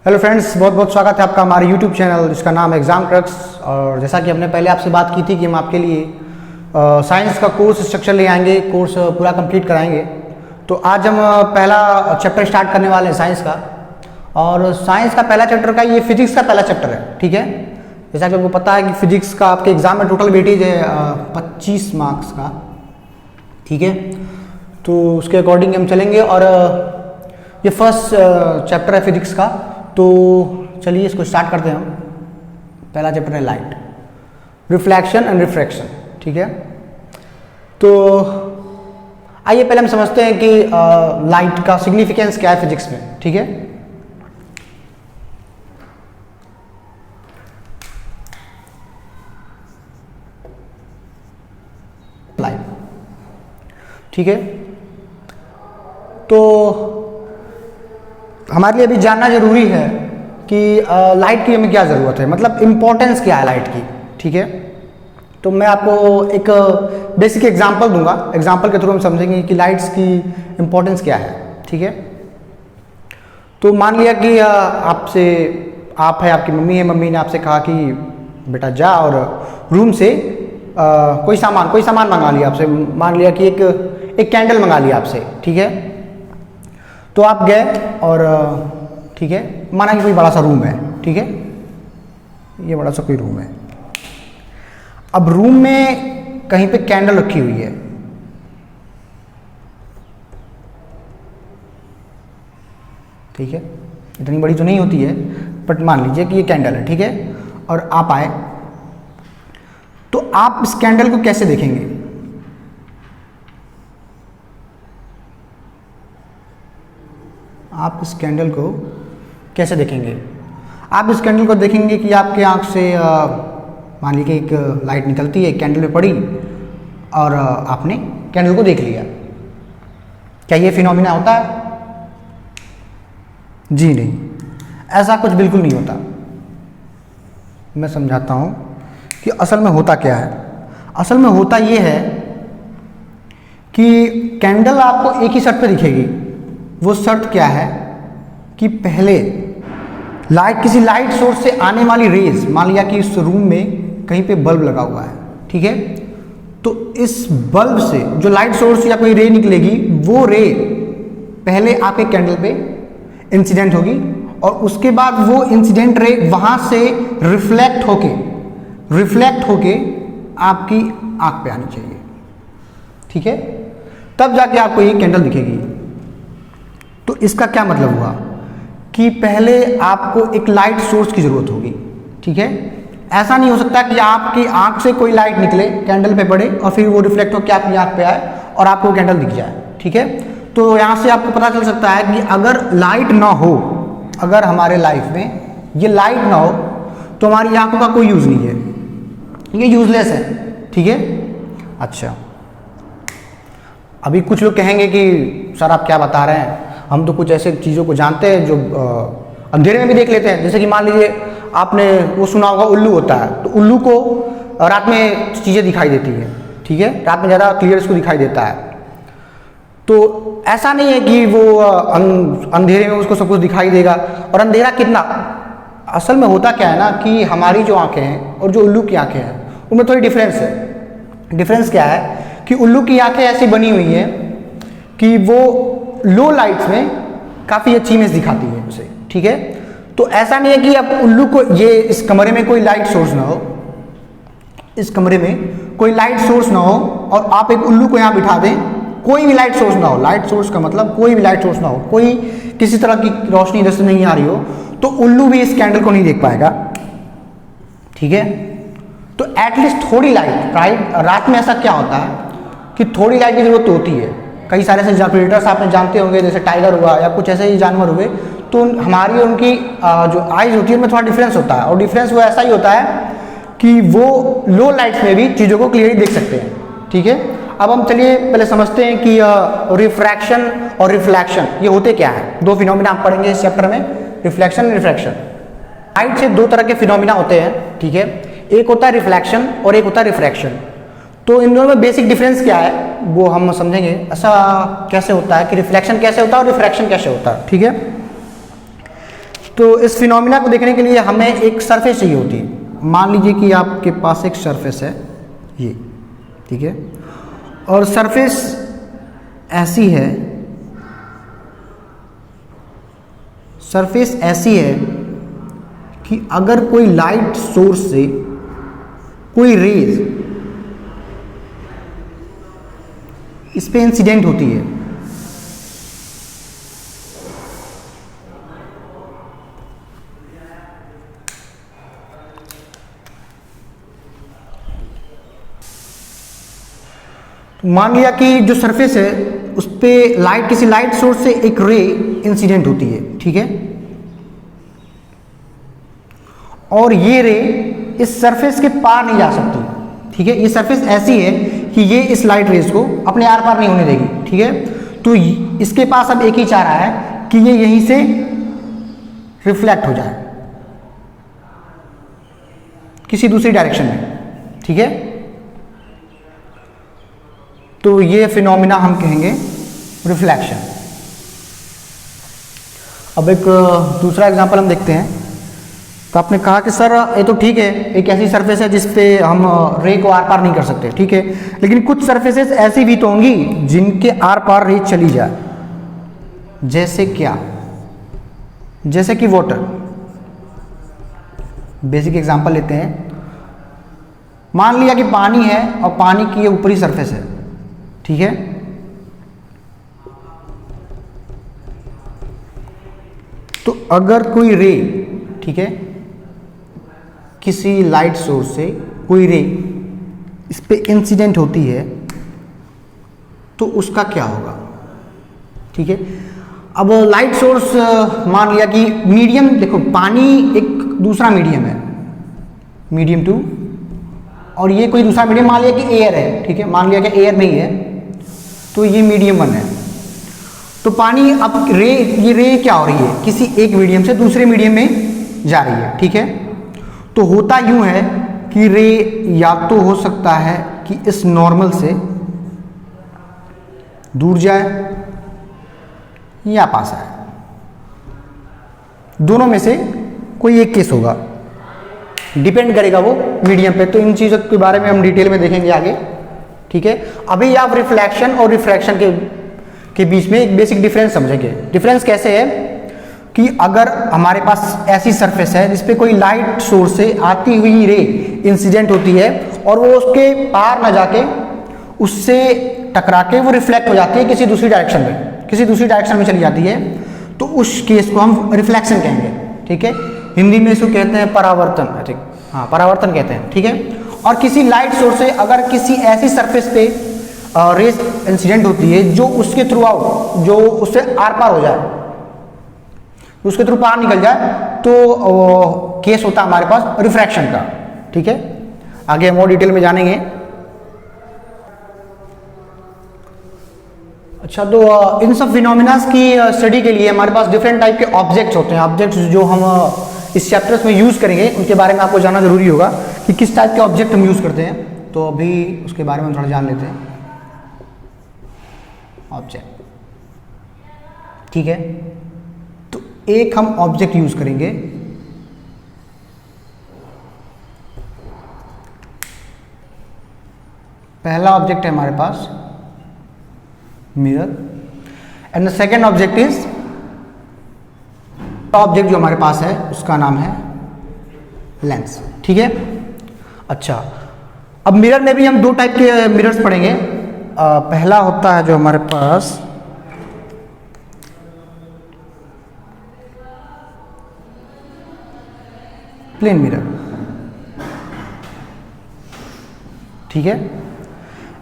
Hello friends, बहुत बहुत स्वागत है आपका हमारे यूट्यूब चैनल जिसका नाम है एग्जाम क्रक्स। और जैसा कि हमने पहले आपसे बात की थी कि हम आपके लिए साइंस का कोर्स स्ट्रक्चर ले आएंगे, कोर्स पूरा कंप्लीट कराएंगे। तो आज हम पहला चैप्टर स्टार्ट करने वाले हैं साइंस का। और साइंस का पहला चैप्टर का ये फिजिक्स का पहला चैप्टर है, ठीक है। जैसा कि आपको पता है कि फिजिक्स का आपके एग्जाम में टोटल वेटेज है 25 मार्क्स का, ठीक है। तो उसके अकॉर्डिंग हम चलेंगे। और ये फर्स्ट चैप्टर है फिजिक्स का, तो चलिए इसको स्टार्ट करते हैं हम। पहला चैप्टर है लाइट, रिफ्लेक्शन एंड रिफ्रैक्शन, ठीक है। तो आइए पहले हम समझते हैं कि लाइट का सिग्निफिकेंस क्या है फिजिक्स में, ठीक है। लाइट, ठीक है। तो हमारे लिए अभी जानना जरूरी है कि लाइट की हमें क्या ज़रूरत है, मतलब इम्पोर्टेंस क्या है लाइट की, ठीक है। तो मैं आपको एक बेसिक एग्जांपल दूंगा, एग्जांपल के थ्रू हम समझेंगे कि लाइट्स की इम्पोर्टेंस क्या है, ठीक है। तो मान लिया कि आपसे आप है, आपकी मम्मी है, मम्मी ने आपसे कहा कि बेटा जा और रूम से कोई सामान मंगा लिया आपसे। मान लिया कि एक कैंडल मंगा लिया आपसे, ठीक है। तो आप गए और ठीक है, माना कि कोई बड़ा सा रूम है, ठीक है। ये बड़ा सा कोई रूम है। अब रूम में कहीं पे कैंडल रखी हुई है, ठीक है। इतनी बड़ी तो नहीं होती है, बट मान लीजिए कि ये कैंडल है, ठीक है। और आप आए तो आप इस कैंडल को कैसे देखेंगे? आप इस कैंडल को कैसे देखेंगे? आप इस कैंडल को देखेंगे कि आपके आंख से मान लीजिए एक लाइट निकलती है, कैंडल में पड़ी और आपने कैंडल को देख लिया। क्या ये फिनोमिना होता है? जी नहीं, ऐसा कुछ बिल्कुल नहीं होता। मैं समझाता हूं कि असल में होता क्या है। असल में होता ये है कि कैंडल आपको एक ही शर्त पे दिखेगी। वो शर्त क्या है कि पहले किसी लाइट सोर्स से आने वाली रेज, मान लिया कि इस रूम में कहीं पे बल्ब लगा हुआ है, ठीक है। तो इस बल्ब से जो लाइट सोर्स या कोई रे निकलेगी, वो रे पहले आपके कैंडल पे इंसिडेंट होगी और उसके बाद वो इंसिडेंट रे वहां से रिफ्लेक्ट होके आपकी आंख पे आनी चाहिए, ठीक है। तब जाके आपको ये कैंडल दिखेगी। तो इसका क्या मतलब हुआ कि पहले आपको एक लाइट सोर्स की जरूरत होगी, ठीक है। ऐसा नहीं हो सकता कि आपकी आंख से कोई लाइट निकले, कैंडल पे पड़े और फिर वो रिफ्लेक्ट होकर आपकी आंख पे आए और आपको कैंडल दिख जाए, ठीक है। तो यहां से आपको पता चल सकता है कि अगर लाइट ना हो, अगर हमारे लाइफ में ये लाइट ना हो तो हमारी आंखों का कोई यूज नहीं है, ये यूजलेस है, ठीक है। अच्छा, अभी कुछ लोग कहेंगे कि सर आप क्या बता रहे हैं, हम तो कुछ ऐसे चीज़ों को जानते हैं जो अंधेरे में भी देख लेते हैं। जैसे कि मान लीजिए आपने वो सुना होगा उल्लू होता है, तो उल्लू को रात में चीज़ें दिखाई देती हैं, ठीक है। रात में ज़्यादा क्लियर इसको दिखाई देता है। तो ऐसा नहीं है कि वो अंधेरे में उसको सब कुछ दिखाई देगा। और अंधेरा कितना, असल में होता क्या है ना कि हमारी जो आंखें हैं और जो उल्लू की आंखें हैं उनमें थोड़ी डिफरेंस है। डिफरेंस क्या है कि उल्लू की आंखें ऐसी बनी हुई हैं कि वो लो लाइट्स में काफ़ी अच्छी इमेज दिखाती है उसे, ठीक है। तो ऐसा नहीं है कि अब उल्लू को इस कमरे में कोई लाइट सोर्स ना हो, इस कमरे में कोई लाइट सोर्स ना हो और आप एक उल्लू को यहाँ बिठा दें, कोई भी लाइट सोर्स ना हो। लाइट सोर्स का मतलब कोई भी लाइट सोर्स ना हो, कोई किसी तरह की रोशनी इधर से नहीं आ रही हो, तो उल्लू भी इस कैंडल को नहीं देख पाएगा, ठीक है। तो एटलीस्ट थोड़ी लाइट, रात में ऐसा क्या होता है कि थोड़ी लाइट की जरूरत होती है। कई सारे ऐसे प्रेडेटर्स आपने जानते होंगे, जैसे टाइगर हुआ या कुछ ऐसे ही जानवर हुए, तो हमारी और उनकी जो आइज होती है उनमें थोड़ा डिफरेंस होता है। और डिफरेंस वो ऐसा ही होता है कि वो लो लाइट्स में भी चीज़ों को क्लियरली देख सकते हैं, ठीक है। अब हम चलिए पहले समझते हैं कि रिफ्रैक्शन और रिफ्लेक्शन ये होते क्या है। दो फिनोमिना आप पढ़ेंगे इस चैप्टर में, रिफ्लेक्शन और रिफ्रैक्शन। लाइट से दो तरह के फिनोमिना होते हैं, ठीक है। एक होता है रिफ्लेक्शन और एक होता है रिफ्रैक्शन। तो इन दोनों में बेसिक डिफरेंस क्या है वो हम समझेंगे। ऐसा कैसे होता है कि रिफ्लेक्शन कैसे होता है और रिफ्रैक्शन कैसे होता है, ठीक है। तो इस फिनोमिना को देखने के लिए हमें एक सरफेस चाहिए होती है। मान लीजिए कि आपके पास एक सरफेस है ये, ठीक है, और सरफेस ऐसी है, सरफेस ऐसी है कि अगर कोई लाइट सोर्स से कोई रेज इस पे इंसिडेंट होती है, तो मान लिया कि जो सरफेस है उस पे लाइट, किसी लाइट सोर्स से एक रे इंसिडेंट होती है, ठीक है, और ये रे इस सरफेस के पार नहीं जा सकती, ठीक है। ये सरफेस ऐसी है कि ये इस लाइट रेज को अपने आर पार नहीं होने देगी, ठीक है। तो इसके पास अब एक ही चाह रहा है कि ये यहीं से रिफ्लेक्ट हो जाए किसी दूसरी डायरेक्शन में, ठीक है। तो ये फिनोमिना हम कहेंगे रिफ्लेक्शन। अब एक दूसरा एग्जांपल हम देखते हैं। तो आपने कहा कि सर ये तो ठीक है, एक ऐसी सरफेस है जिस पे हम रे को आर पार नहीं कर सकते, ठीक है, लेकिन कुछ सरफेसेस ऐसी भी तो होंगी जिनके आर पार रे चली जाए। जैसे क्या? जैसे कि वाटर। बेसिक एग्जांपल लेते हैं। मान लिया कि पानी है और पानी की ये ऊपरी सरफेस है, ठीक है, तो अगर कोई रे, ठीक है, किसी लाइट सोर्स से कोई रे इस पे इंसिडेंट होती है तो उसका क्या होगा, ठीक है। अब लाइट सोर्स मान लिया कि मीडियम, देखो पानी एक दूसरा मीडियम है, मीडियम 2, और ये कोई दूसरा मीडियम मान लिया कि एयर है, ठीक है, मान लिया कि एयर में ही है, तो ये मीडियम 1 है। तो पानी अब रे, ये रे क्या हो रही है, किसी एक मीडियम से दूसरे मीडियम में जा रही है, ठीक है। तो होता यूं है कि रे या तो हो सकता है कि इस नॉर्मल से दूर जाए या पास आए, दोनों में से कोई एक केस होगा, डिपेंड करेगा वो मीडियम पे। तो इन चीज़ों के बारे में हम डिटेल में देखेंगे आगे, ठीक है। अभी आप रिफ्लेक्शन और रिफ्रैक्शन के बीच में एक बेसिक डिफरेंस समझेंगे। डिफरेंस कैसे है कि अगर हमारे पास ऐसी सरफेस है जिस पे कोई लाइट सोर्स से आती हुई रे इंसिडेंट होती है और वो उसके पार ना जाके उससे टकरा के वो रिफ्लेक्ट हो जाती है किसी दूसरी डायरेक्शन में, किसी दूसरी डायरेक्शन में चली जाती है, तो उस केस को हम रिफ्लेक्शन कहेंगे, ठीक है। हिंदी में इसको कहते हैं परावर्तन, ठीक, हाँ परावर्तन कहते हैं, ठीक है। और किसी लाइट सोर्स से अगर किसी ऐसी सरफेस पे रेस इंसिडेंट होती है जो उसके थ्रू आउट, जो उससे आर पार हो जाए, उसके थ्रू पार निकल जाए, तो केस होता है हमारे पास रिफ्रैक्शन का, ठीक है। आगे हम और डिटेल में जानेंगे। अच्छा, तो इन सब फिनोमिनास की स्टडी के लिए हमारे पास डिफरेंट टाइप के ऑब्जेक्ट्स होते हैं। ऑब्जेक्ट्स जो हम इस चैप्टर्स में यूज़ करेंगे उनके बारे में आपको जानना जरूरी होगा कि किस टाइप के ऑब्जेक्ट हम यूज़ करते हैं। तो अभी उसके बारे में थोड़ा जान लेते हैं। ऑब्जेक्ट, ठीक है, तो एक हम ऑब्जेक्ट यूज़ करेंगे, पहला ऑब्जेक्ट है हमारे पास mirror, and the second object is, object जो हमारे पास है उसका नाम है लेंस, ठीक है। अच्छा, अब मिरर में भी हम दो टाइप के मिरर्स पढ़ेंगे। पहला होता है जो हमारे पास प्लेन मिरर, ठीक है,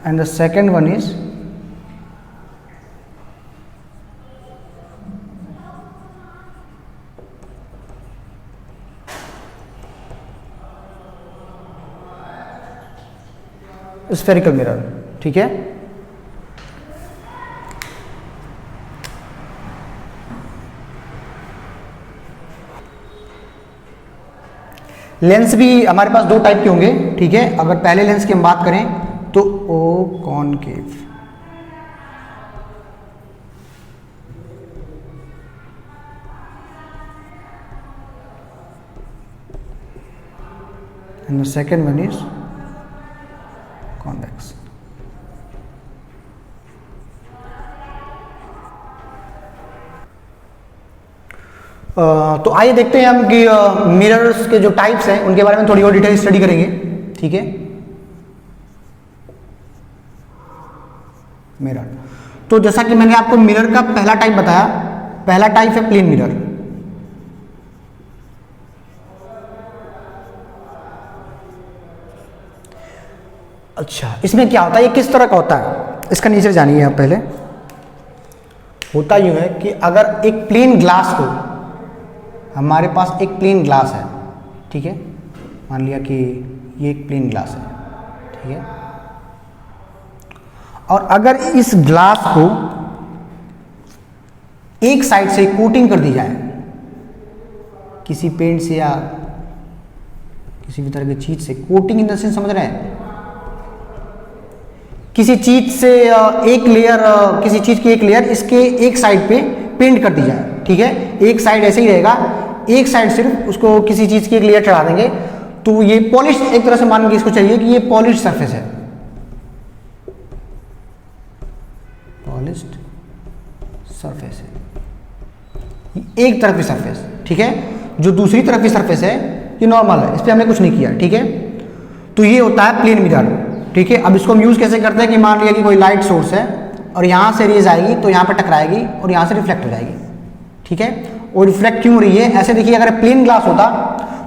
and the second one is spherical mirror, ठीक है। लेंस भी हमारे पास दो टाइप के होंगे, ठीक है। अगर पहले लेंस की हम बात करें तो ओ concave, and the second one is convex. तो आइए देखते हैं हम कि मिरर्स के जो टाइप्स हैं उनके बारे में थोड़ी और डिटेल स्टडी करेंगे। ठीक है, मिरर, तो जैसा कि मैंने आपको मिरर का पहला टाइप बताया, पहला टाइप है प्लेन मिरर। अच्छा, इसमें क्या होता है, ये किस तरह का होता है, इसका नेचर जानिए आप पहले। होता यूं है कि अगर एक प्लेन ग्लास को, हमारे पास एक प्लेन ग्लास है, ठीक है, मान लिया कि ये एक प्लेन ग्लास है, ठीक है, और अगर इस ग्लास को एक साइड से कोटिंग कर दी जाए किसी पेंट से या किसी भी तरह की चीज से, कोटिंग इन द सेंस समझ रहे हैं, किसी चीज से एक लेयर, किसी चीज की एक लेयर इसके एक साइड पे पेंट कर दी जाए, ठीक है, एक साइड ऐसे ही रहेगा, एक साइड सिर्फ उसको किसी चीज की एक लेयर चढ़ा देंगे, तो ये पॉलिश, एक तरह से मान के इसको चाहिए कि ये पॉलिश सरफेस है, पॉलिश्ड सरफेस है, एक तरफ की सरफेस, ठीक है, जो दूसरी तरफ की सरफेस है ये नॉर्मल है, इस पर हमने कुछ नहीं किया, ठीक है, तो ये होता है प्लेन मिरर। ठीक है, अब इसको हम यूज कैसे करते हैं कि मान लिया कि कोई लाइट सोर्स है और यहाँ से रेज आएगी तो यहाँ पर टकराएगी और यहाँ से रिफ्लेक्ट हो जाएगी, ठीक है, और रिफ्लेक्ट क्यों हो रही है, ऐसे देखिए, अगर प्लेन ग्लास होता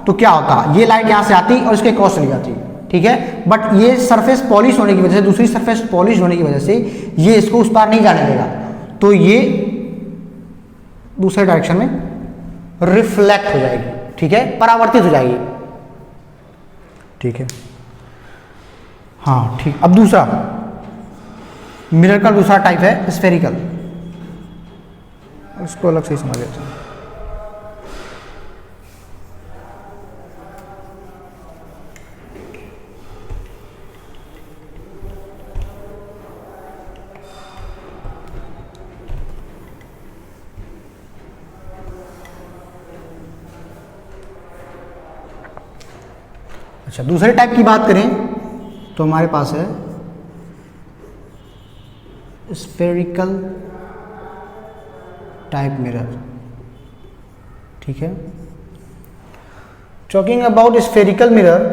तो क्या होता, ये लाइट यहाँ से आती और इसके क्रॉस चली जाती, ठीक है, बट ये सरफेस पॉलिश होने की वजह से, दूसरी सरफेस पॉलिश होने की वजह से ये इसको उस पार नहीं जाने देगा, तो ये दूसरे डायरेक्शन में रिफ्लेक्ट हो जाएगी, ठीक है, परावर्तित हो जाएगी, ठीक है, हाँ ठीक। अब दूसरा मिरर का दूसरा टाइप है स्फेरिकल, उसको अलग से समझ लेते हैं। अच्छा, दूसरे टाइप की बात करें तो हमारे पास है स्फेरिकल टाइप मिरर, ठीक है। टॉकिंग अबाउट स्फेरिकल मिरर,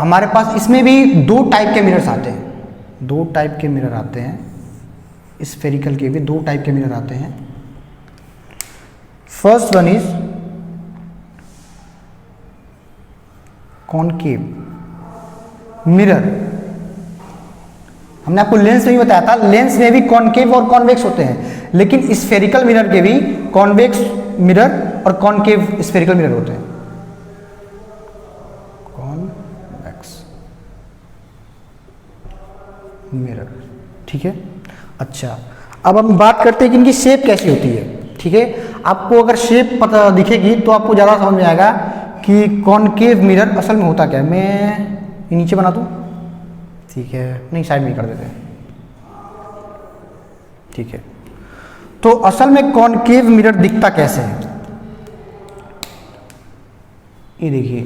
हमारे पास इसमें भी दो टाइप के मिरर्स आते हैं, दो टाइप के मिरर आते हैं, स्फेरिकल के भी दो टाइप के मिरर आते हैं। First one is concave mirror. हमने आपको लेंस में भी बताया था, लेंस में भी कॉनकेव और कॉन्वेक्स होते हैं, लेकिन स्फेरिकल मिरर के भी कॉन्वेक्स मिरर और कॉनकेव स्फेरिकल मिरर होते हैं, कॉन्वेक्स मिरर, ठीक है। अच्छा, अब हम बात करते हैं कि इनकी शेप कैसी होती है, ठीक है। आपको अगर शेप पता दिखेगी तो आपको ज़्यादा समझ में आएगा कि कॉनकेव मिरर असल में होता क्या है। मैं नीचे बना दूं, ठीक है, नहीं साइड में कर देते हैं, ठीक है। तो असल में कॉनकेव मिरर दिखता कैसे है, ये देखिए,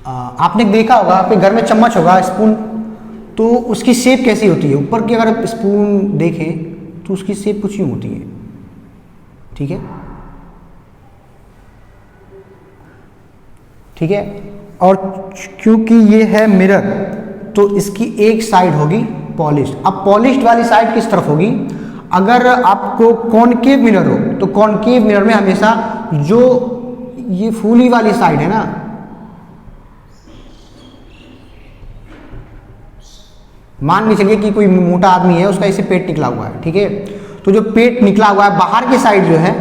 आपने देखा होगा, आपके घर में चम्मच होगा, स्पून, तो उसकी शेप कैसी होती है, ऊपर की अगर स्पून देखें तो उसकी शेप कुछ यूं होती है, ठीक है, ठीक है। और क्योंकि ये है मिरर तो इसकी एक साइड होगी पॉलिश्ड। अब पॉलिश्ड वाली साइड किस तरफ होगी, अगर आपको कॉनकेव मिरर हो तो कॉनकेव मिरर में हमेशा जो ये फूली वाली साइड है ना, मान के चलिए कि कोई मोटा आदमी है, उसका इसे पेट निकला हुआ है, ठीक है, तो जो पेट निकला हुआ है बाहर की साइड जो है,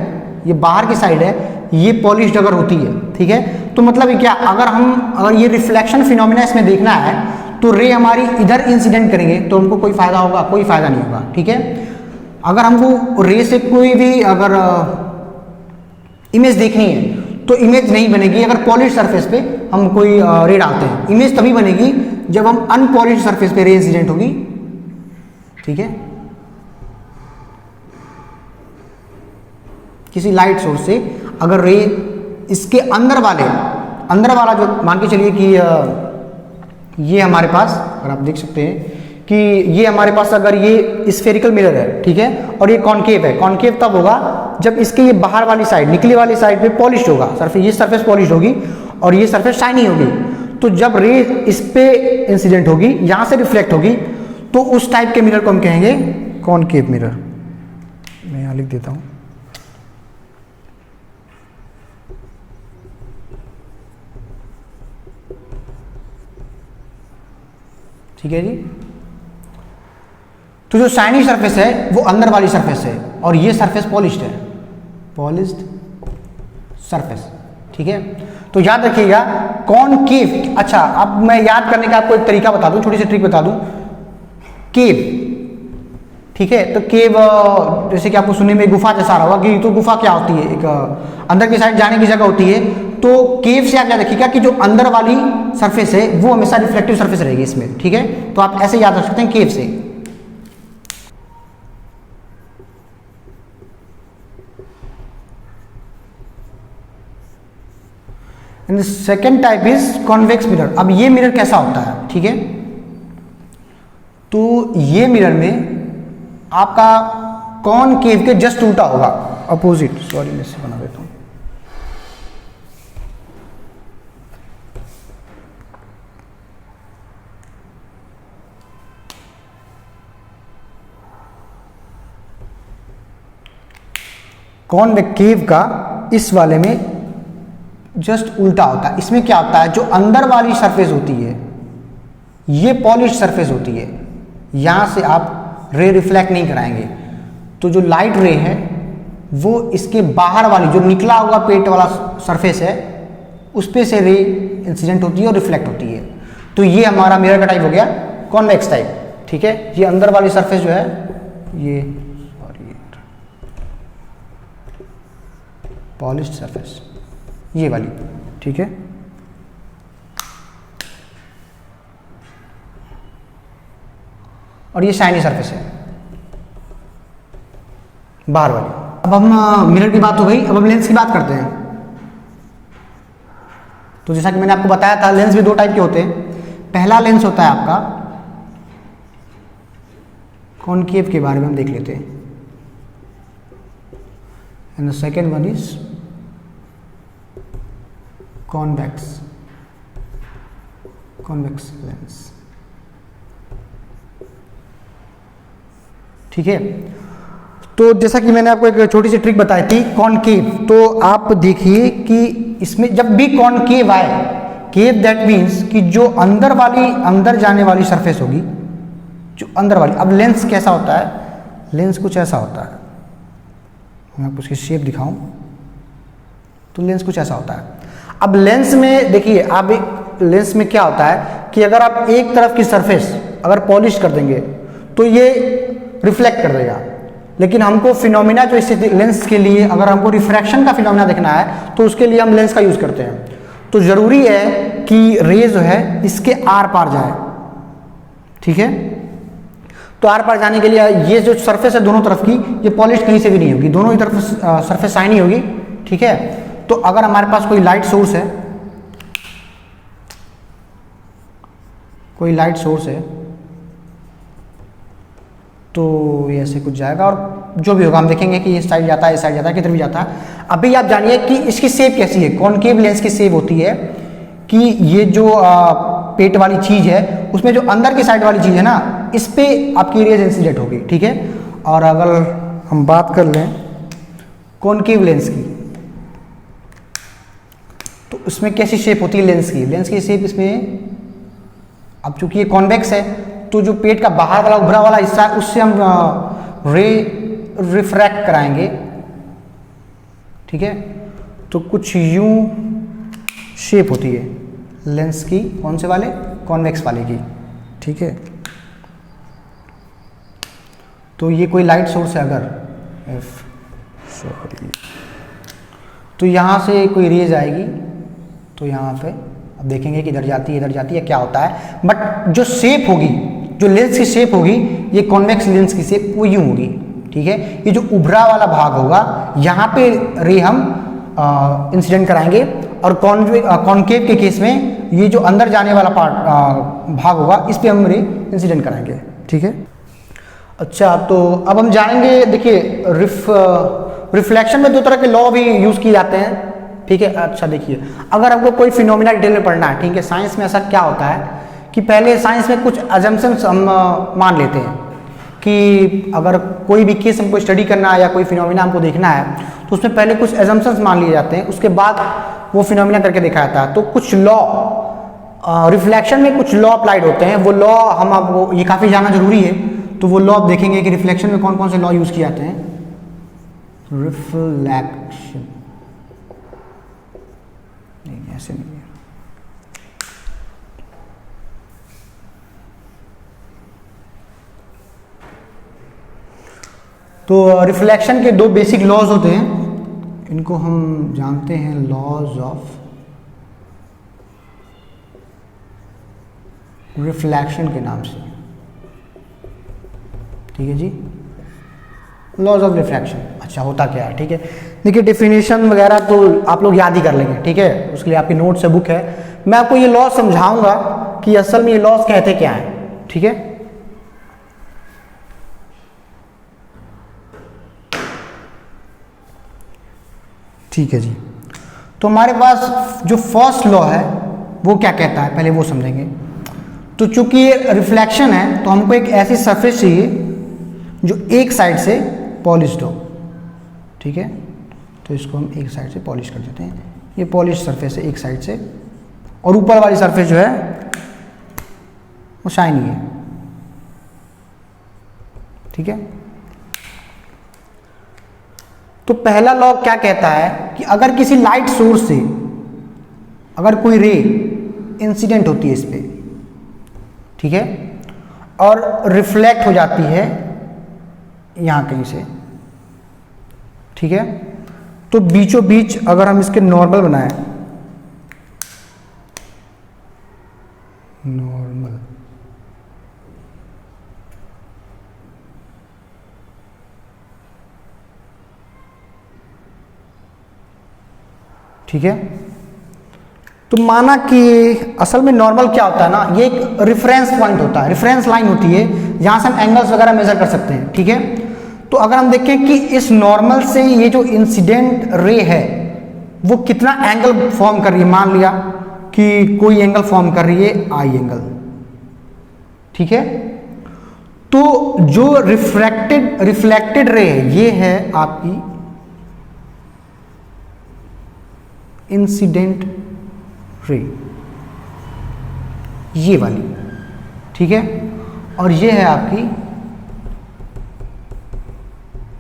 ये बाहर की साइड है, ये पॉलिश्ड अगर होती है, ठीक है, तो मतलब क्या, अगर ये रिफ्लेक्शन फिनोमिना इसमें देखना है तो रे हमारी इधर इंसिडेंट करेंगे तो हमको कोई फायदा होगा, कोई फायदा नहीं होगा, ठीक है। अगर हमको रे से कोई भी अगर इमेज देखनी है तो इमेज नहीं बनेगी अगर पॉलिश सरफेस पे हम कोई रे डालते हैं, इमेज तभी बनेगी जब हम अनपॉलिश सरफेस पे रे इंसिडेंट होगी, ठीक है, किसी लाइट सोर्स से अगर रे इसके अंदर वाले अंदर वाला जो मान के चलिए कि ये हमारे पास, अगर आप देख सकते हैं कि ये हमारे पास अगर ये स्फेरिकल मिरर है, ठीक है, और ये कॉनकेव है। कॉनकेव तब होगा जब इसके ये बाहर वाली साइड, निकली वाली साइड पे पॉलिश होगा सरफेस, ये सरफेस पॉलिश होगी और ये सरफेस शाइनी होगी। तो जब रे इस पे इंसिडेंट होगी, यहां से रिफ्लेक्ट होगी, तो उस टाइप के मिरर को हम कहेंगे कॉनकेव मिरर। मैं यहां लिख देता हूं। ठीक है जी। तो जो शाइनी सरफेस है वो अंदर वाली सरफेस है और ये सरफेस पॉलिश्ड है, पॉलिश्ड सरफेस। ठीक है, तो याद रखिएगा कॉनकेव। अच्छा, अब मैं याद करने का आपको एक तरीका बता दूं, छोटी सी ट्रिक बता दूं। केव, ठीक है, तो केव जैसे कि आपको सुनने में गुफा जैसा आ रहा होगा कि तो गुफा क्या होती है, एक अंदर की साइड जाने की जगह होती है। तो केव से आप याद रखिएगा कि जो अंदर वाली सरफेस है वो हमेशा रिफ्लेक्टिव सरफेस रहेगी इसमें। ठीक है, तो आप ऐसे याद रख सकते हैं केव से। And second type is convex mirror. अब ये मिरर कैसा होता है, ठीक है, तो ये मिरर में आपका कॉनकेव के जस्ट उल्टा होगा, अपोजिट। सॉरी, मैं इसे बना देता हूं। कॉनकेव का इस वाले में जस्ट उल्टा होता है। इसमें क्या होता है, जो अंदर वाली सरफेस होती है ये पॉलिश सरफेस होती है, यहां से आप रे रिफ्लेक्ट नहीं कराएंगे। तो जो लाइट रे है वो इसके बाहर वाली जो निकला हुआ पेट वाला सरफेस है उस पे से रे इंसिडेंट होती है और रिफ्लेक्ट होती है। तो ये हमारा मिरर का टाइप हो गया कॉन्वेक्स टाइप। ठीक है, ये अंदर वाली सरफेस जो है ये पॉलिश्ड सरफेस, ये वाली। ठीक है, और ये शाइनी सरफेस है बाहर वाली। अब हम मिरर की बात हो गई, अब हम लेंस की बात करते हैं। तो जैसा कि मैंने आपको बताया था, लेंस भी दो टाइप के होते हैं। पहला लेंस होता है आपका कॉनकेव, के बारे में हम देख लेते हैं। And the second one is convex, convex lens. ठीक है, तो जैसा कि मैंने आपको एक छोटी सी ट्रिक बताई थी कॉनकेव, तो आप देखिए कि इसमें जब भी कॉनकेव आए, केव दैट मीन्स कि जो अंदर वाली, अंदर जाने वाली सरफेस होगी, जो अंदर वाली। अब लेंस कैसा होता है, लेंस कुछ ऐसा होता है, मैं आपको उसकी शेप दिखाऊं तो लेंस कुछ ऐसा होता है। अब लेंस में देखिए, आप एक लेंस में क्या होता है कि अगर आप एक तरफ की सरफेस अगर पॉलिश कर देंगे तो ये रिफ्लेक्ट कर देगा, लेकिन हमको फिनोमिना जो इस लेंस के लिए, अगर हमको रिफ्रैक्शन का फिनोमिना देखना है तो उसके लिए हम लेंस का यूज करते हैं। तो जरूरी है कि रे जो है इसके आर पार जाए। ठीक है, तो आर पार जाने के लिए ये जो सरफेस है दोनों तरफ की, ये पॉलिश कहीं से भी नहीं होगी, दोनों ही तरफ सरफेस शाइनी होगी। ठीक है, तो अगर हमारे पास कोई लाइट सोर्स है, कोई लाइट सोर्स है, तो ये ऐसे कुछ जाएगा और जो भी होगा हम देखेंगे कि इस साइड जाता है, इस साइड जाता है, किधर भी जाता है। अभी आप जानिए कि इसकी शेप कैसी है। कॉनकेव लेंस की शेप होती है कि ये जो पेट वाली चीज है उसमें जो अंदर की साइड वाली चीज है ना, इस पे आपकी रेज इंसिडेंट होगी। ठीक है, और अगर हम बात कर लें कॉनकेव लेंस की, तो उसमें कैसी शेप होती है लेंस की। लेंस की शेप इसमें, अब चूंकि ये कॉन्वेक्स है तो जो पेट का बाहर वाला उभरा वाला हिस्सा है उससे हम रे रिफ्रैक्ट कराएंगे। ठीक है, तो कुछ यूं शेप होती है लेंस की, कौन से वाले, कॉन्वेक्स वाले की। ठीक है, तो ये कोई लाइट सोर्स है अगर, सॉरी, तो यहाँ से कोई रेज आएगी तो यहाँ पे अब देखेंगे कि इधर जाती है, इधर जाती है, क्या होता है। बट जो शेप होगी, जो लेंस की शेप होगी, ये कॉन्वेक्स लेंस की शेप वो यूं होगी। ठीक है, ये जो उभरा वाला भाग होगा यहाँ पे रे हम इंसिडेंट कराएंगे और कॉनकेव के केस में ये जो अंदर जाने वाला भाग होगा इस पे हम रे इंसिडेंट कराएंगे, ठीक है। अच्छा, तो अब हम जानेंगे, देखिए रिफ्लेक्शन में दो तरह के लॉ भी यूज़ किए जाते हैं, ठीक है। अच्छा देखिए, अगर हमको कोई फिनोमिना डिटेल में पढ़ना है, ठीक है, साइंस में ऐसा क्या होता है कि पहले साइंस में कुछ अजम्पशंस हम मान लेते हैं कि अगर कोई भी केस हमको स्टडी करना है या कोई फिनोमिना हमको देखना है तो उसमें पहले कुछ एजम्पशंस मान लिए जाते हैं, उसके बाद वो फिनोमिना करके दिखाया जाता है। तो कुछ लॉ रिफ्लेक्शन में कुछ लॉ अप्लाइड होते हैं, वो लॉ हम आपको ये काफ़ी जानना जरूरी है। तो वो लॉ आप देखेंगे कि रिफ्लेक्शन में कौन कौन से लॉ यूज़ किए जाते हैं। रिफ्लेक्शन नहीं, ऐसे नहीं है। तो रिफ्लेक्शन के दो बेसिक लॉज होते हैं, इनको हम जानते हैं लॉज ऑफ रिफ्लेक्शन के नाम से, ठीक है जी, लॉज ऑफ रिफ्लेक्शन। अच्छा, होता क्या है, ठीक है। देखिए डेफिनेशन वगैरह तो आप लोग याद ही कर लेंगे, ठीक है, उसके लिए आपकी नोट से बुक है। मैं आपको ये लॉज समझाऊंगा कि असल में ये लॉज कहते क्या है, ठीक है। ठीक है जी, तो हमारे पास जो फर्स्ट लॉ है वो क्या कहता है, पहले वो समझेंगे। तो चूंकि ये रिफ्लेक्शन है तो हमको एक ऐसी सरफेस चाहिए जो एक साइड से पॉलिश्ड हो, ठीक है। तो इसको हम एक साइड से पॉलिश कर देते हैं, ये पॉलिश सरफेस है एक साइड से, और ऊपर वाली सरफेस जो है वो शाइनी है, ठीक है। तो पहला लॉ क्या कहता है कि अगर किसी लाइट सोर्स से अगर कोई रे इंसिडेंट होती है इस पे, ठीक है, और रिफ्लेक्ट हो जाती है यहां कहीं से, ठीक है, तो बीचों बीच अगर हम इसके नॉर्मल बनाएं, नॉर्मल, ठीक है, तो माना कि असल में नॉर्मल क्या होता है ना, ये एक रेफरेंस पॉइंट होता है, रेफरेंस लाइन होती है जहां से हम एंगल्स वगैरह मेजर कर सकते हैं, ठीक है। तो अगर हम देखें कि इस नॉर्मल से ये जो इंसिडेंट रे है वो कितना एंगल फॉर्म कर रही है, मान लिया कि कोई एंगल फॉर्म कर रही है आई एंगल, ठीक है। तो जो रिफ्लेक्टेड रे है ये है आपकी इंसिडेंट रे, ये वाली, ठीक है, और ये है आपकी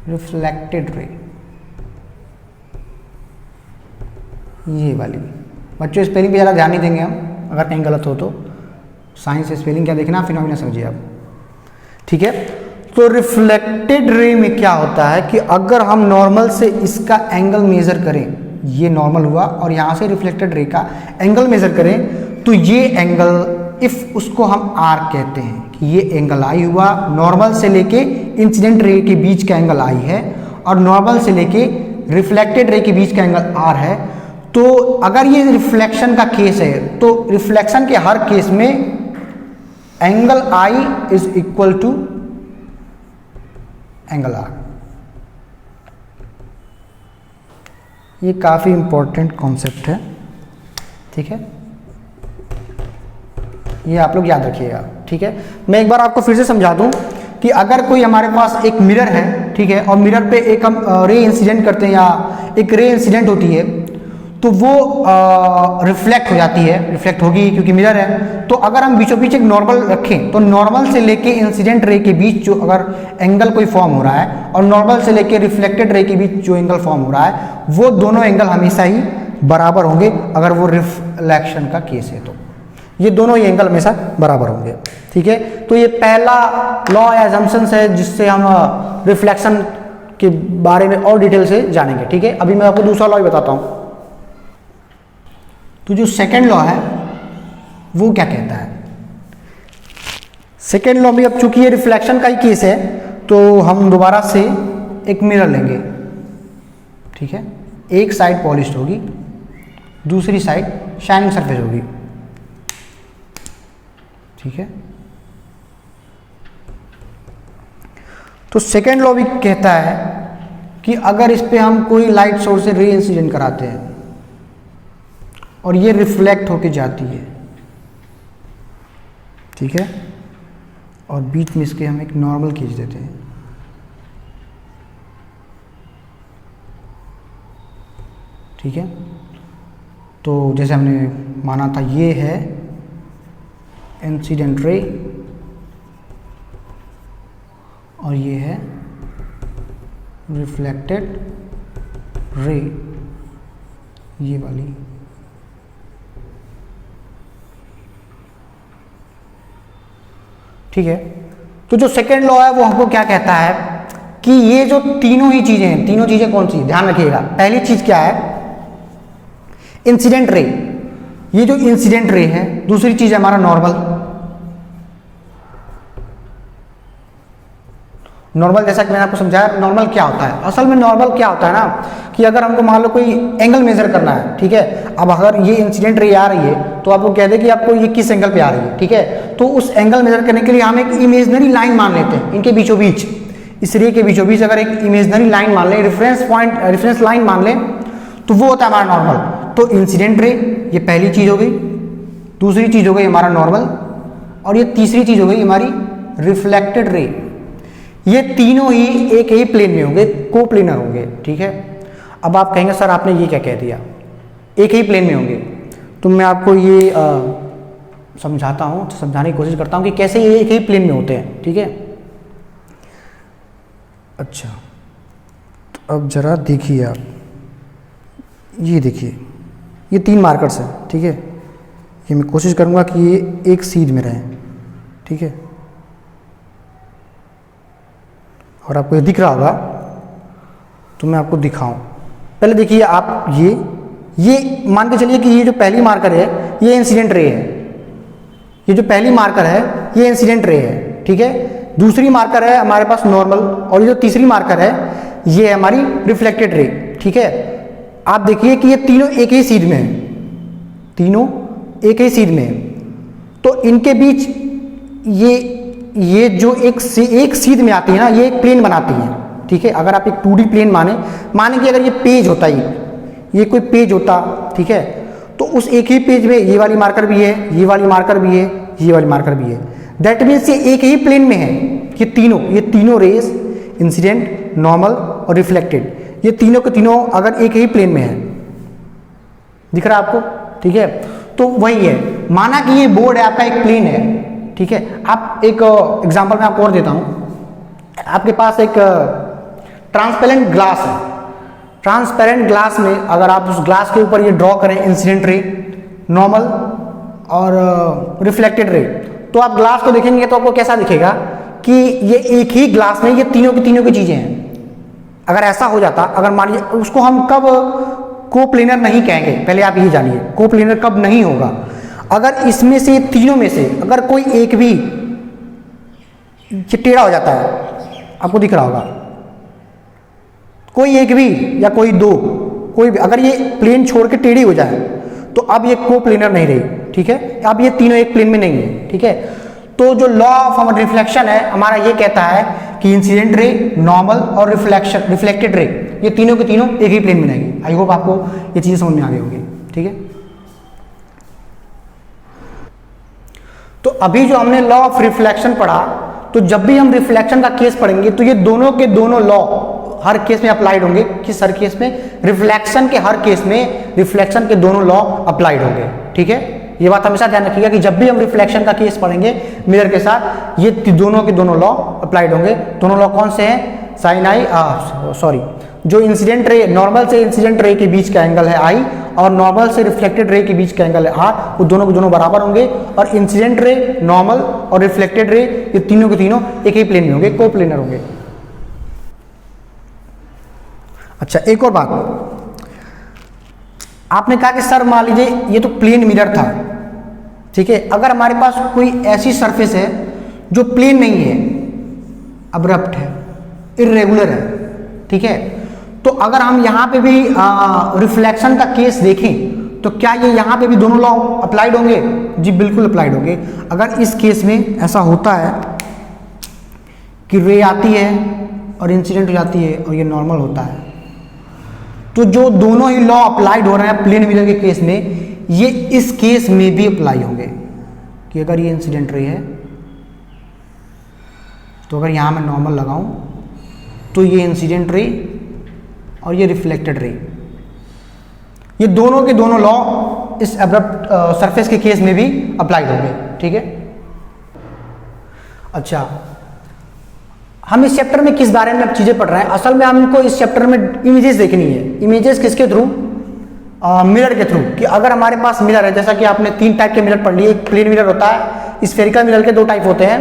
रिफ्लेक्टेड रे, ये वाली। बच्चों स्पेलिंग पे ज़रा ध्यान नहीं देंगे हम, अगर कहीं गलत हो तो। साइंस से स्पेलिंग क्या देखना, फिनोमिना समझिए आप, ठीक है। तो रिफ्लेक्टेड रे में क्या होता है कि अगर हम नॉर्मल से इसका एंगल मेजर करें, ये नॉर्मल हुआ, और यहां से रिफ्लेक्टेड रे का एंगल मेजर करें, तो ये एंगल इफ उसको हम आर कहते हैं कि ये एंगल आई हुआ, नॉर्मल से लेके इंसिडेंट रे के बीच का एंगल आई है, और नॉर्मल से लेके रिफ्लेक्टेड रे के बीच का एंगल आर है। तो अगर ये रिफ्लेक्शन का केस है तो रिफ्लेक्शन के हर केस में angle I is equal to angle R. ये काफ़ी इंपॉर्टेंट कॉन्सेप्ट है, ठीक है, ये आप लोग याद रखिएगा, ठीक है। मैं एक बार आपको फिर से समझा दूं कि अगर कोई हमारे पास एक मिरर है, ठीक है, और मिरर पे एक हम रे इंसिडेंट करते हैं या एक रे इंसिडेंट होती है, तो वो रिफ्लेक्ट हो जाती है, रिफ्लेक्ट होगी क्योंकि मिरर है। तो अगर हम बीचों बीच एक नॉर्मल रखें तो नॉर्मल से लेके इंसिडेंट रे के बीच जो अगर एंगल कोई फॉर्म हो रहा है और नॉर्मल से लेके रिफ्लेक्टेड रे के बीच जो एंगल फॉर्म हो रहा है, वो दोनों एंगल हमेशा ही बराबर होंगे। अगर वो रिफ्लेक्शन का केस है तो ये दोनों ही एंगल हमेशा बराबर होंगे, ठीक है। तो ये पहला लॉ या असम्पशन है जिससे हम रिफ्लेक्शन के बारे में और डिटेल से जानेंगे, ठीक है। अभी मैं आपको दूसरा लॉ ही बताता हूँ। तो जो सेकेंड लॉ है वो क्या कहता है, सेकेंड लॉ में अब चूंकि ये रिफ्लेक्शन का ही केस है तो हम दोबारा से एक मिरर लेंगे, ठीक है, एक साइड पॉलिश्ड होगी दूसरी साइड शाइनिंग सरफेस होगी। ठीक है, तो सेकेंड लॉ भी कहता है कि अगर इस पे हम कोई लाइट सोर्स से रे इंसिडेंट कराते हैं और ये रिफ्लेक्ट होके जाती है, ठीक है, और बीच में इसके हम एक नॉर्मल खींच देते हैं, ठीक है, तो जैसे हमने माना था ये है इंसिडेंट रे और ये है रिफ्लेक्टेड रे, ये वाली। ठीक है, तो जो सेकेंड लॉ है वो हमको क्या कहता है कि ये जो तीनों ही चीजें हैं, तीनों चीजें कौन सी, ध्यान रखिएगा। पहली चीज क्या है, इंसिडेंट रे, ये जो इंसिडेंट रे है। दूसरी चीज है हमारा नॉर्मल। नॉर्मल जैसा कि मैंने आपको समझाया, नॉर्मल क्या होता है, असल में नॉर्मल क्या होता है ना कि अगर हमको मान लो कोई एंगल मेजर करना है, ठीक है, अब अगर ये इंसिडेंट रे आ रही है तो आपको कह दे कि आपको ये किस एंगल पे आ रही है, ठीक है, तो उस एंगल मेजर करने के लिए हम एक इमेजनरी लाइन मान लेते हैं इनके बीचों बीच, इस रे के बीचों बीच अगर एक इमेजनरी लाइन मान लें, रेफरेंस पॉइंट, रेफरेंस लाइन मान लें, तो वो होता है हमारा नॉर्मल। तो इंसिडेंट रे ये पहली चीज हो गई, दूसरी चीज हो गई हमारा नॉर्मल, और ये तीसरी चीज हो गई हमारी रिफ्लेक्टेड रे। ये तीनों ही एक ही प्लेन में होंगे, को प्लेनर होंगे, ठीक है। अब आप कहेंगे सर आपने ये क्या कह दिया, एक ही प्लेन में होंगे, तो मैं आपको ये समझाता हूँ, समझाने की कोशिश करता हूँ कि कैसे ये एक ही प्लेन में होते हैं, ठीक है। अच्छा, तो अब जरा देखिए आप, ये देखिए, ये तीन मार्कर्स हैं, ठीक है, ये मैं कोशिश करूँगा कि ये एक सीध में रहें, ठीक है, और आपको ये दिख रहा होगा तो मैं आपको दिखाऊं। पहले देखिए आप, ये मान के चलिए कि ये जो पहली मार्कर है ये इंसिडेंट रे है, ये जो पहली मार्कर है ये इंसिडेंट रे है, ठीक है। दूसरी मार्कर है हमारे पास नॉर्मल, और ये जो तीसरी मार्कर है ये है हमारी रिफ्लेक्टेड रे, ठीक है। आप देखिए कि ये तीनों एक ही सीध में है, तीनों एक ही सीध में है, तो इनके बीच ये जो एक सीध में आती है ना, ये एक प्लेन बनाती है, ठीक है। अगर आप एक 2D प्लेन माने कि अगर ये पेज होता है, ये कोई पेज होता, ठीक है, तो उस एक ही पेज में ये वाली मार्कर भी है, ये वाली मार्कर भी है, ये वाली मार्कर भी है, दैट मीन्स ये एक ही प्लेन में है। ये तीनों रेस, इंसिडेंट, नॉर्मल और रिफ्लेक्टेड, ये तीनों के तीनों अगर एक ही प्लेन में है, दिख रहा है आपको, ठीक है। तो वही है, माना कि ये बोर्ड है आपका, एक प्लेन है, ठीक है। आप एक एग्जांपल मैं आपको और देता हूं। आपके पास एक ट्रांसपेरेंट ग्लास है, ट्रांसपेरेंट ग्लास में अगर आप उस ग्लास के ऊपर ये ड्रॉ करें इंसिडेंट रे, नॉर्मल और रिफ्लेक्टेड रे, तो आप ग्लास को देखेंगे तो आपको कैसा दिखेगा कि ये एक ही ग्लास में ये तीनों की चीजें हैं। अगर ऐसा हो जाता, अगर मान लीजिए, उसको हम कब कोप्लेनर नहीं कहेंगे, पहले आप ये जानिए कोप्लेनर कब नहीं होगा, अगर इसमें से तीनों में से अगर कोई एक भी टेढ़ा हो जाता है, आपको दिख रहा होगा, कोई एक भी या कोई दो, कोई भी अगर ये प्लेन छोड़ के टेढ़ी हो जाए तो अब ये कोप्लेनर नहीं रही, ठीक है। अब ये तीनों एक प्लेन में नहीं है, ठीक है। तो जो लॉ ऑफ रिफ्लेक्शन है हमारा ये कहता है कि इंसिडेंट रे, नॉर्मल और रिफ्लेक्टेड रे, ये तीनों के तीनों एक ही प्लेन में रहेंगे। आई होप आपको ये चीजें समझ में आ गई होंगी, ठीक है। तो अभी जो हमने लॉ ऑफ रिफ्लेक्शन पढ़ा, तो जब भी हम रिफ्लेक्शन का केस पढ़ेंगे तो ये दोनों के दोनों लॉ हर केस में अप्लाइड होंगे। किस हर केस में? रिफ्लेक्शन के हर केस में रिफ्लेक्शन के दोनों लॉ अप्लाइड होंगे, ठीक है। ये बात हमेशा ध्यान रखिएगा कि जब भी हम रिफ्लेक्शन का केस पढ़ेंगे मिरर के साथ, ये दोनों के दोनों लॉ अप्लाइड होंगे। दोनों लॉ कौन से हैं? साइन आई, सॉरी, जो इंसिडेंट रे, नॉर्मल से इंसिडेंट रे के बीच का एंगल है आई, और नॉर्मल से रिफ्लेक्टेड रे के बीच का एंगल है आर, वो दोनों के दोनों बराबर होंगे। और इंसिडेंट रे, नॉर्मल और रिफ्लेक्टेड रे, ये तीनों के तीनों एक ही प्लेन में होंगे, को प्लेनर होंगे। अच्छा, एक और बात, आपने कहा कि सर मान लीजिए ये तो प्लेन मिरर था, ठीक है। अगर हमारे पास कोई ऐसी सरफेस है जो प्लेन नहीं है, अब्रप्ट है, इर्रेगुलर है, ठीक है, तो अगर हम यहाँ पे भी रिफ्लेक्शन का केस देखें तो क्या ये यहाँ पे भी दोनों लॉ अप्लाइड होंगे? जी बिल्कुल अप्लाइड होंगे। अगर इस केस में ऐसा होता है कि रे आती है और इंसिडेंट हो जाती है और ये नॉर्मल होता है, तो जो दोनों ही लॉ अप्लाइड हो रहे हैं प्लेन मिरर के केस में, ये इस केस में भी अप्लाई होंगे कि अगर ये इंसिडेंट रे है तो अगर यहाँ मैं नॉर्मल लगाऊं तो ये इंसिडेंट रे और ये रिफ्लेक्टेड रे, ये दोनों के दोनों लॉ इस एब्रप्ट सरफेस के केस में भी अप्लाइड होंगे। ठीक है, अच्छा हम इस चैप्टर में किस बारे में अब चीजें पढ़ रहे हैं? असल में हमको इस चैप्टर में इमेजेस देखनी है। इमेजेस किसके थ्रू? मिरर के थ्रू। कि अगर हमारे पास मिरर है, जैसा कि आपने 3 टाइप के मिरर पढ़ लिए, एक प्लेन मिरर होता है, स्फेरिकल मिरर के 2 टाइप होते हैं,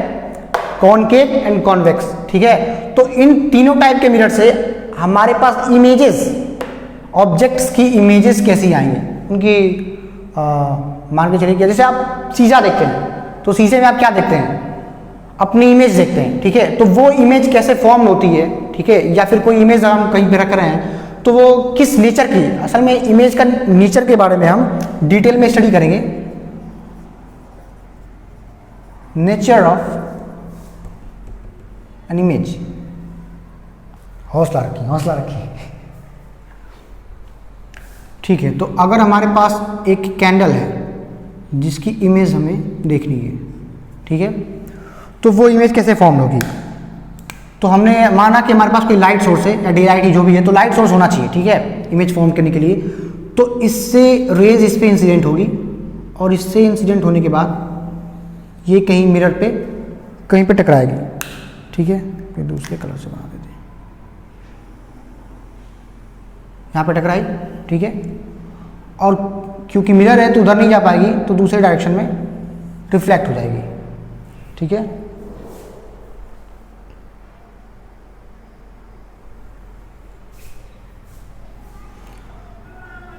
कॉनकेव एंड कॉन्वेक्स। ठीक है, तो इन तीनों टाइप के मिरर से हमारे पास इमेजेस, ऑब्जेक्ट्स की इमेजेस कैसी आएंगी, उनकी मान के चलिए जैसे आप शीशा देखते हैं तो शीशे में आप क्या देखते हैं? अपनी इमेज देखते हैं। ठीक है, तो वो इमेज कैसे फॉर्म होती है, ठीक है, या फिर कोई इमेज हम कहीं पे रख रहे हैं तो वो किस नेचर की, असल में इमेज का नेचर के बारे में हम डिटेल में स्टडी करेंगे। Nature of an image. हौसला रखिए, हौसला रखिए। ठीक है, तो अगर हमारे पास एक कैंडल है जिसकी इमेज हमें देखनी है, ठीक है, तो वो इमेज कैसे फॉर्म होगी? तो हमने माना कि हमारे पास कोई लाइट सोर्स है या डे लाइट जो भी है, तो लाइट सोर्स होना चाहिए। ठीक है, इमेज फॉर्म करने के लिए। तो इससे रेज इस पे इंसिडेंट होगी और इससे इंसिडेंट होने के बाद ये कहीं मिरर पे कहीं पे टकराएगी। ठीक है, फिर दूसरे कलर से बना देते हैं, यहाँ पे टकराई। ठीक है, और क्योंकि मिरर है तो उधर नहीं जा पाएगी, तो दूसरे डायरेक्शन में रिफ्लेक्ट हो जाएगी। ठीक है,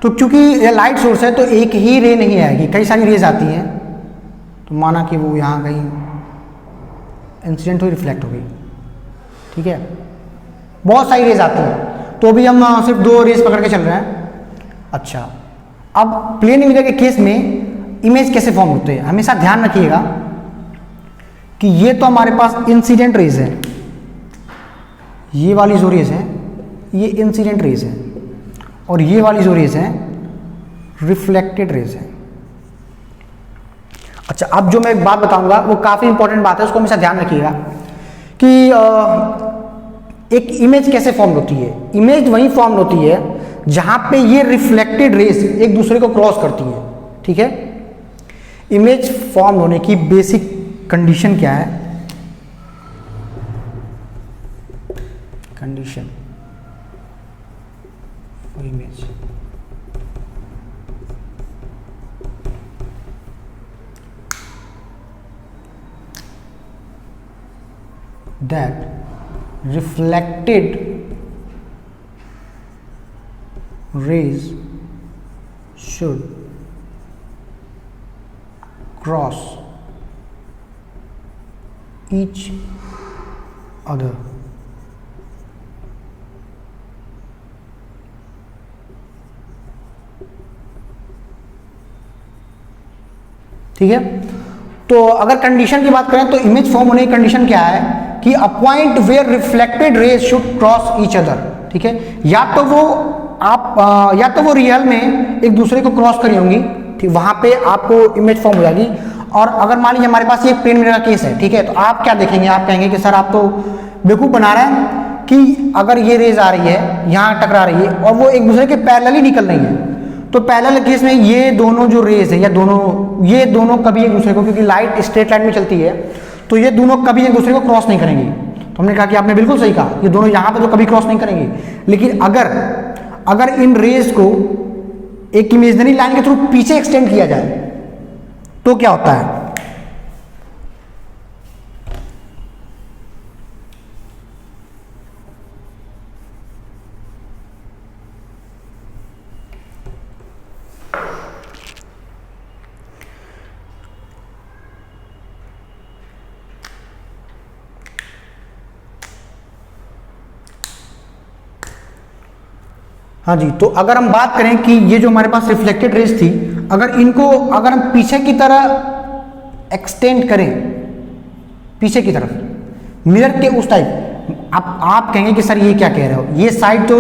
तो क्योंकि ये लाइट सोर्स है तो एक ही रे नहीं आएगी, कई सारी रेज आती हैं। तो माना कि वो यहाँ कहीं इंसिडेंट हुई, रिफ्लेक्ट हो गई। ठीक है, बहुत सारी रेज आती हैं, तो अभी हम सिर्फ 2 रेज पकड़ के चल रहे हैं। अच्छा, अब प्लेन मिरर के केस में इमेज कैसे फॉर्म होते हैं? हमेशा ध्यान रखिएगा कि ये तो हमारे पास इंसिडेंट रेज है, ये वाली जो रेज है ये इंसिडेंट रेज है, और ये वाली जो रेज है रिफ्लेक्टेड रेज है। अच्छा, अब जो मैं एक बात बताऊंगा वो काफी इंपॉर्टेंट बात है, उसको हमेशा ध्यान रखिएगा कि एक इमेज कैसे फॉर्म होती है। इमेज वही फॉर्म होती है जहां पे ये रिफ्लेक्टेड रेज एक दूसरे को क्रॉस करती है। ठीक है, इमेज फॉर्म होने की बेसिक कंडीशन क्या है? Condition for image, that reflected rays should cross each other. ठीक है, तो अगर कंडीशन की बात करें तो इमेज फॉर्म होने की कंडीशन क्या है कि a point where reflected rays should cross each other. ठीक है, या तो वो रियल में एक दूसरे को क्रॉस करी होंगी, ठीक, वहां पे आपको इमेज फॉर्म हो जाएगी। और अगर मान लीजिए हमारे पास ये प्लेन मिरर का केस है, ठीक है, तो आप क्या देखेंगे? आप कहेंगे कि सर आप तो बेवकूफ बना रहे हैं कि अगर ये रेज आ रही है, यहाँ टकरा रही है और वो एक दूसरे के पैरेलल ही निकल रही है, तो पैरेलल केस में ये दोनों जो रेज है या ये दोनों कभी एक दूसरे को, क्योंकि लाइट स्ट्रेट लाइन में चलती है, तो ये दोनों कभी एक दूसरे को क्रॉस नहीं करेंगी। तो हमने कहा कि आपने बिल्कुल सही कहा, ये दोनों यहाँ पे तो कभी क्रॉस नहीं करेंगी। लेकिन अगर इन रेज को एक इमेजिनरी लाइन के थ्रू पीछे एक्सटेंड किया जाए तो क्या होता है? हाँ जी, तो अगर हम बात करें कि ये जो हमारे पास रिफ्लेक्टेड रेज थी, अगर इनको अगर हम पीछे की तरह एक्सटेंड करें, पीछे की तरफ मिरर के उस टाइप, आप कहेंगे कि सर ये क्या कह रहे हो, ये साइड तो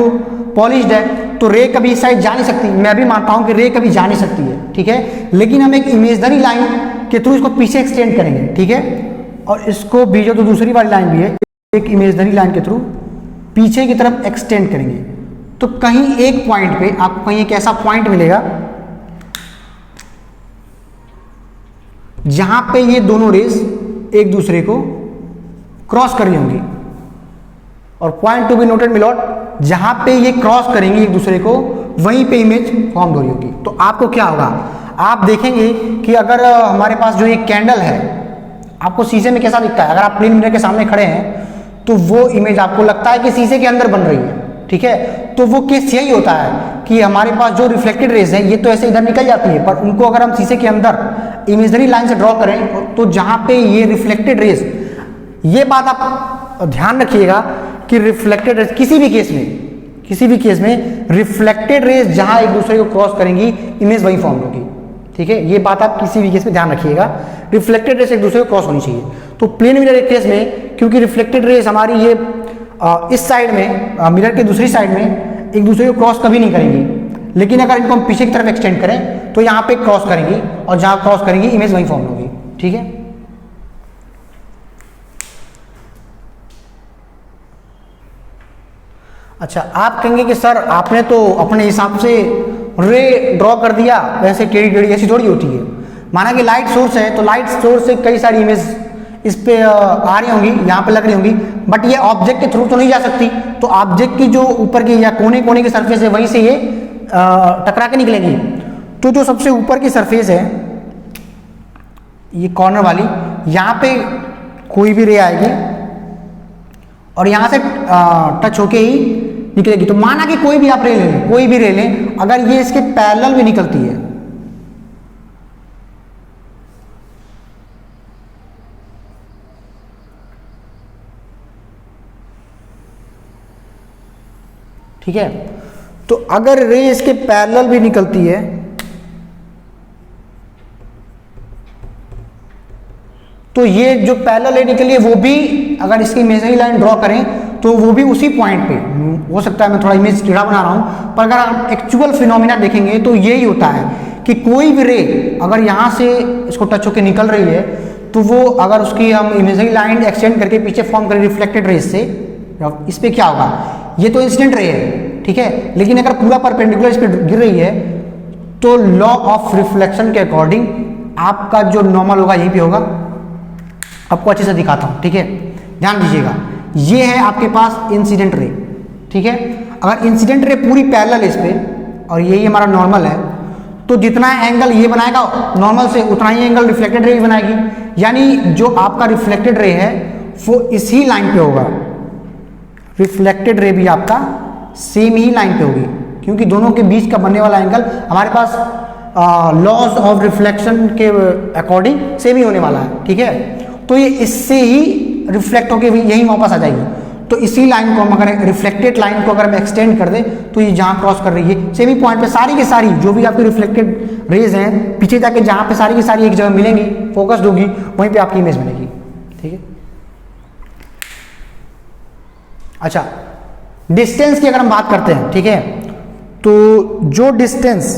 पॉलिश्ड है तो रे कभी इस साइड जा नहीं सकती। मैं भी मानता हूं कि रे कभी जा नहीं सकती है, ठीक है, लेकिन हम एक इमेजनरी लाइन के थ्रू इसको पीछे एक्सटेंड करेंगे, ठीक है, और इसको भी जो तो दूसरी वाली लाइन भी है, एक इमेजनरी लाइन के थ्रू पीछे की तरफ एक्सटेंड करेंगे, तो कहीं एक पॉइंट पे आपको कहीं एक ऐसा पॉइंट मिलेगा जहां पे ये दोनों रेस एक दूसरे को क्रॉस कर रही होंगी। और पॉइंट टू बी नोटेड मिलॉट, जहां पे ये क्रॉस करेंगे एक दूसरे को, वहीं पे इमेज फॉर्म हो रही होगी। तो आपको क्या होगा, आप देखेंगे कि अगर हमारे पास जो एक कैंडल है, आपको शीशे में कैसा दिखता है, अगर आप प्लेन मिरर के सामने खड़े हैं तो वो इमेज आपको लगता है कि शीशे के अंदर बन रही है, ठीक है। तो वो केस यही होता है कि हमारे पास जो रिफ्लेक्टेड रेज है ये तो ऐसे इधर निकल जाती है, पर उनको अगर हम शीशे के अंदर इमेजनरी लाइन से ड्रॉ करें तो जहां पे ये रिफ्लेक्टेड रेज, ये बात आप ध्यान रखिएगा कि रिफ्लेक्टेड रेज किसी भी केस में रिफ्लेक्टेड रेज जहां एक दूसरे को क्रॉस करेंगी, इमेज वही फॉर्म होगी, ठीक है। ये बात आप किसी भी केस में ध्यान रखिएगा, रिफ्लेक्टेड रेज एक दूसरे को क्रॉस होनी चाहिए। तो प्लेन मिरर के केस में क्योंकि रिफ्लेक्टेड रेज हमारी ये इस साइड में मिरर के दूसरी साइड में एक दूसरे को क्रॉस कभी नहीं करेंगी, लेकिन अगर इनको हम पीछे की तरफ एक्सटेंड करें तो यहाँ पे क्रॉस करेंगी, और जहां क्रॉस करेंगी इमेज वही फॉर्म होगी, ठीक है। अच्छा, आप कहेंगे कि सर आपने तो अपने हिसाब से रे ड्रॉ कर दिया, वैसे टेढ़ी टेढ़ी ऐसी थोड़ी होती है। माना कि लाइट सोर्स है, तो लाइट सोर्स से कई सारी इमेज इस पे आ रही होंगी, यहाँ पे लग रही होंगी, बट ये ऑब्जेक्ट के थ्रू तो नहीं जा सकती। तो ऑब्जेक्ट की जो ऊपर की या कोने कोने की सरफेस है, वहीं से ये टकरा के निकलेंगी। तो जो सबसे ऊपर की सरफेस है, ये कॉर्नर वाली, यहाँ पे कोई भी रे आएगी और यहाँ से टच होके ही निकलेगी। तो माना कि कोई भी आप रे ले लें, कोई भी रे लें, अगर ये इसके पैरेलल भी निकलती है, ठीक है, तो अगर रे इसके पैरेलल भी निकलती है तो ये जो पैरेलल रे निकली है वो भी, अगर इसकी इमेजनरी लाइन ड्रॉ करें तो वो भी उसी पॉइंट पे, हो सकता है मैं थोड़ा इमेज टेढ़ा बना रहा हूं, पर अगर हम एक्चुअल फिनोमिना देखेंगे तो यही होता है कि कोई भी रे अगर यहां से इसको टच होकर निकल रही है, तो वो अगर उसकी हम इमेजनरी लाइन एक्सटेंड करके पीछे फॉर्म करें रिफ्लेक्टेड रेज से, इस पे क्या होगा, ये तो इंसिडेंट रे है, ठीक है, लेकिन अगर पूरा परपेंडिकुलर इस पे गिर रही है तो लॉ ऑफ रिफ्लेक्शन के अकॉर्डिंग आपका जो नॉर्मल होगा यहीं पे होगा। आपको अच्छे से दिखाता हूं, ठीक है, ध्यान दीजिएगा। ये है आपके पास इंसिडेंट रे, ठीक है। अगर इंसिडेंट रे पूरी पैरेलल है इस पे और यही हमारा नॉर्मल है, तो जितना एंगल ये बनाएगा नॉर्मल से, उतना ही एंगल रिफ्लेक्टेड रे भी बनाएगी। यानी जो आपका रिफ्लेक्टेड रे है वो इसी लाइन पे होगा, रिफ्लेक्टेड रे भी आपका सेम ही लाइन पे होगी, क्योंकि दोनों के बीच का बनने वाला एंगल हमारे पास लॉज ऑफ रिफ्लेक्शन के अकॉर्डिंग सेम ही होने वाला है, ठीक है। तो ये इससे ही रिफ्लेक्ट होकर यही वापस आ जाएगी। तो इसी लाइन को हम अगर रिफ्लेक्टेड लाइन को अगर हम एक्सटेंड कर दें तो ये जहां क्रॉस कर रही है सेम ही पॉइंट पे सारी की सारी जो भी आपकी रिफ्लेक्टेड रेज हैं, पीछे जाके जहां पे सारी की सारी एक जगह मिलेंगी, फोकस्ड होगी, वहीं पे आपकी इमेज बनेगी, ठीक है। अच्छा, डिस्टेंस की अगर हम बात करते हैं, ठीक है, तो जो डिस्टेंस,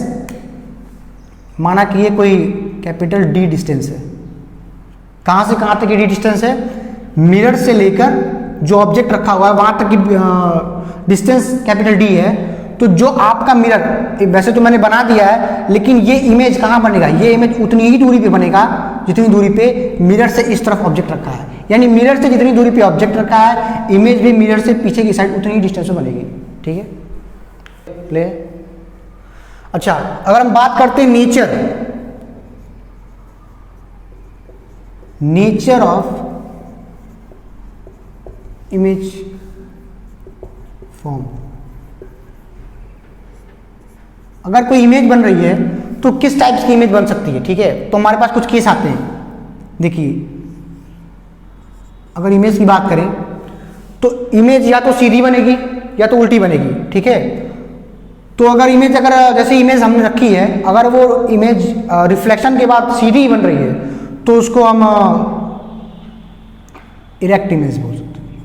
माना कि ये कोई कैपिटल डी डिस्टेंस है, कहां से कहां तक ये डी डिस्टेंस है, मिरर से लेकर जो ऑब्जेक्ट रखा हुआ है वहां तक की डिस्टेंस कैपिटल डी है। तो जो आपका मिरर, वैसे तो मैंने बना दिया है, लेकिन ये इमेज कहां बनेगा, ये इमेज उतनी ही दूरी पे बनेगा जितनी दूरी पे मिरर से इस तरफ ऑब्जेक्ट रखा है। यानी मिरर से जितनी दूरी पे ऑब्जेक्ट रखा है, इमेज भी मिरर से पीछे की साइड उतनी ही डिस्टेंस पे बनेगी, ठीक है। प्ले। अच्छा, अगर हम बात करते हैं नेचर ऑफ इमेज फॉर्म, अगर कोई इमेज बन रही है तो किस टाइप्स की इमेज बन सकती है, ठीक है। तो हमारे पास कुछ केस आते हैं, देखिए, अगर इमेज की बात करें तो इमेज या तो सीधी बनेगी या तो उल्टी बनेगी, ठीक है। तो अगर इमेज, अगर जैसे इमेज हमने रखी है, अगर वो इमेज रिफ्लेक्शन के बाद सीधी बन रही है तो उसको हम इरेक्ट इमेज बोल सकते हैं,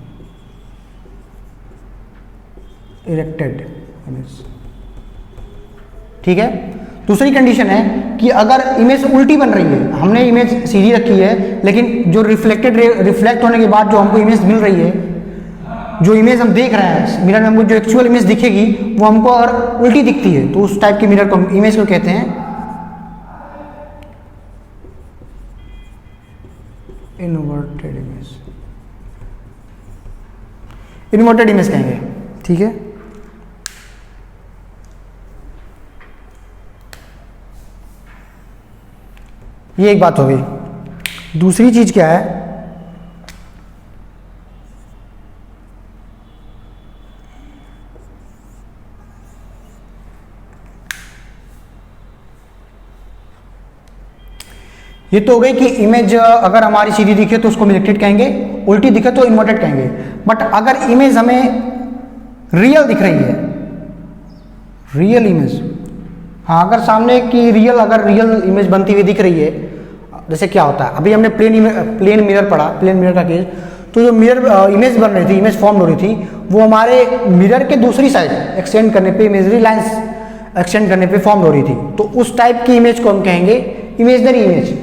इरेक्टेड इमेज। ठीक है। दूसरी कंडीशन है कि अगर इमेज उल्टी बन रही है, हमने इमेज सीधी रखी है लेकिन जो रिफ्लेक्ट होने के बाद जो हमको इमेज मिल रही है, जो इमेज हम देख रहे हैं मिरर में, हमको जो एक्चुअल इमेज दिखेगी वो हमको अगर उल्टी दिखती है तो उस टाइप के मिरर को, इमेज को कहते हैं इन्वर्टेड इमेज, इन्वर्टेड इमेज कहेंगे। ठीक है। ये एक बात हो गई। दूसरी चीज क्या है, ये तो हो गई कि इमेज अगर हमारी सीधी दिखे तो उसको इरेक्टेड कहेंगे, उल्टी दिखे तो इन्वर्टेड कहेंगे। बट अगर इमेज हमें रियल दिख रही है, रियल इमेज, हाँ, अगर सामने की अगर रियल इमेज बनती हुई दिख रही है, जैसे क्या होता है, अभी हमने प्लेन मिरर पढ़ा, प्लेन मिरर का केस, तो जो मिरर इमेज बन रही थी, इमेज फॉर्म हो रही थी, वो हमारे मिरर के दूसरी साइड एक्सटेंड करने पे, इमेजरी लाइंस एक्सटेंड करने पे फॉर्म हो रही थी, तो उस टाइप की इमेज को हम कहेंगे इमेजनरी इमेज।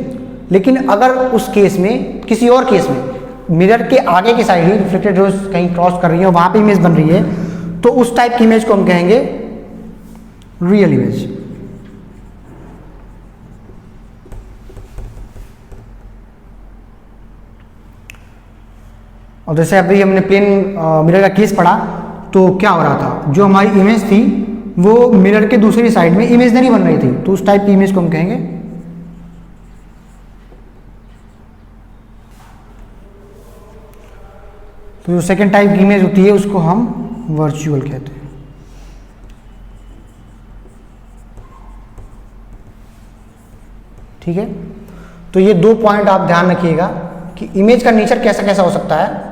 लेकिन अगर उस केस में, किसी और केस में मिरर के आगे की साइड ही रिफ्लेक्टेड रेज कहीं क्रॉस कर रही है, वहां पे इमेज बन रही है, तो उस टाइप की इमेज को हम कहेंगे रियल इमेज। और जैसे अभी हमने प्लेन मिरर का केस पढ़ा, तो क्या हो रहा था, जो हमारी इमेज थी वो मिरर के दूसरी साइड में इमेजनरी बन रही थी, तो उस टाइप की इमेज को हम कहेंगे तो जो सेकेंड टाइप की इमेज होती है उसको हम वर्चुअल कहते हैं। ठीक है। तो ये 2 पॉइंट आप ध्यान रखिएगा कि इमेज का नेचर कैसा कैसा हो सकता है।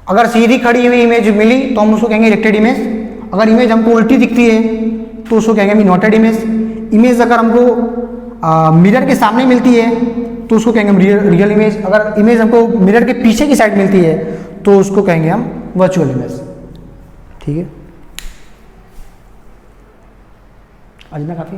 अगर सीधी खड़ी हुई इमेज मिली तो हम उसको कहेंगे इरेक्टेड इमेज। अगर इमेज हमको उल्टी दिखती है तो उसको कहेंगे इन्वर्टेड इमेज। इमेज अगर हमको मिरर के सामने मिलती है तो उसको कहेंगे हम रियल इमेज। अगर इमेज हमको मिरर के पीछे की साइड मिलती है तो उसको कहेंगे हम वर्चुअल इमेज। ठीक है, आज ना काफ़ी